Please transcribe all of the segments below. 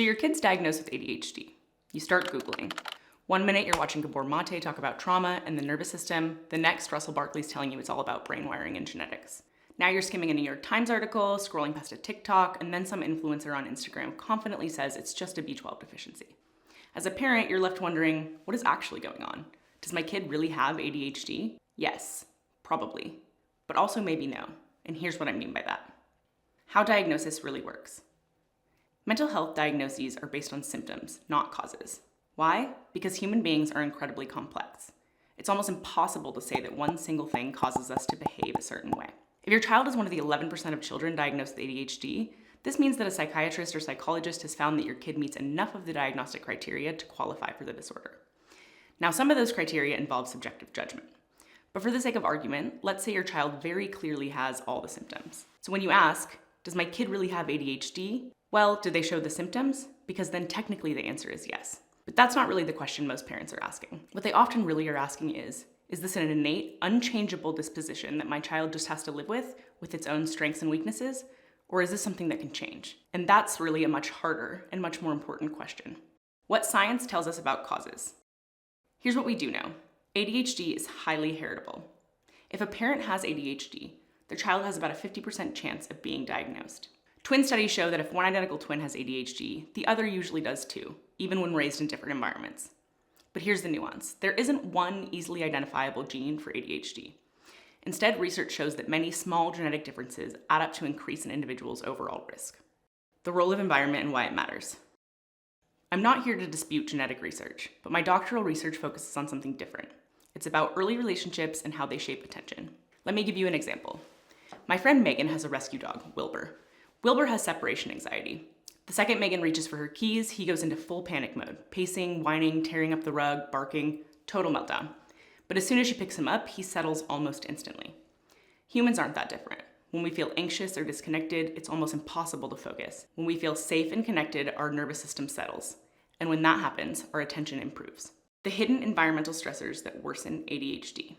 So your kid's diagnosed with ADHD. You start Googling. One minute you're watching Gabor Mate talk about trauma and the nervous system. The next, Russell Barkley's telling you it's all about brain wiring and genetics. Now you're skimming a New York Times article, scrolling past a TikTok, and then some influencer on Instagram confidently says it's just a B12 deficiency. As a parent, you're left wondering, what is actually going on? Does my kid really have ADHD? Yes, probably, but also maybe no. And here's what I mean by that. How diagnosis really works. Mental health diagnoses are based on symptoms, not causes. Why? Because human beings are incredibly complex. It's almost impossible to say that one single thing causes us to behave a certain way. If your child is one of the 11% of children diagnosed with ADHD, this means that a psychiatrist or psychologist has found that your kid meets enough of the diagnostic criteria to qualify for the disorder. Now, some of those criteria involve subjective judgment. But for the sake of argument, let's say your child very clearly has all the symptoms. So when you ask, does my kid really have ADHD? Well, do they show the symptoms? Because then technically the answer is yes. But that's not really the question most parents are asking. What they often really are asking is this an innate, unchangeable disposition that my child just has to live with its own strengths and weaknesses? Or is this something that can change? And that's really a much harder and much more important question. What science tells us about causes. Here's what we do know. ADHD is highly heritable. If a parent has ADHD, their child has about a 50% chance of being diagnosed. Twin studies show that if one identical twin has ADHD, the other usually does too, even when raised in different environments. But here's the nuance. There isn't one easily identifiable gene for ADHD. Instead, research shows that many small genetic differences add up to increase an individual's overall risk. The role of environment and why it matters. I'm not here to dispute genetic research, but my doctoral research focuses on something different. It's about early relationships and how they shape attention. Let me give you an example. My friend Megan has a rescue dog, Wilbur. Wilbur has separation anxiety. The second Megan reaches for her keys, he goes into full panic mode, pacing, whining, tearing up the rug, barking, total meltdown. But as soon as she picks him up, he settles almost instantly. Humans aren't that different. When we feel anxious or disconnected, it's almost impossible to focus. When we feel safe and connected, our nervous system settles. And when that happens, our attention improves. The hidden environmental stressors that worsen ADHD.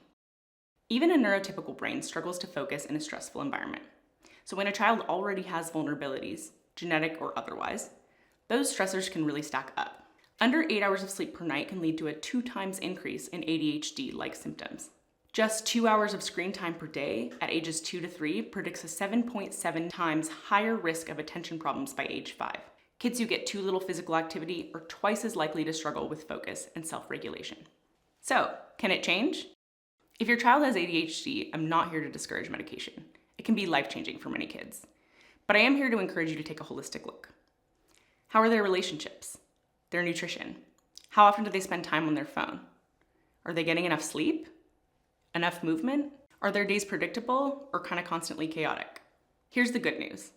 Even a neurotypical brain struggles to focus in a stressful environment. So when a child already has vulnerabilities, genetic or otherwise, those stressors can really stack up. Under 8 hours of sleep per night can lead to a 2 times increase in ADHD-like symptoms. Just 2 hours of screen time per day at ages 2 to 3 predicts a 7.7 times higher risk of attention problems by age 5. Kids who get too little physical activity are twice as likely to struggle with focus and self-regulation. So, can it change? If your child has ADHD, I'm not here to discourage medication. It can be life-changing for many kids. But I am here to encourage you to take a holistic look. How are their relationships? Their nutrition? How often do they spend time on their phone? Are they getting enough sleep? Enough movement? Are their days predictable or kind of constantly chaotic? Here's the good news.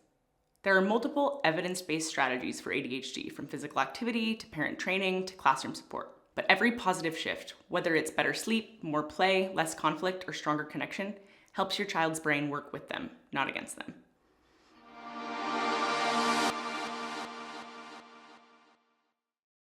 There are multiple evidence-based strategies for ADHD, from physical activity to parent training to classroom support. But every positive shift, whether it's better sleep, more play, less conflict, or stronger connection, helps your child's brain work with them, not against them.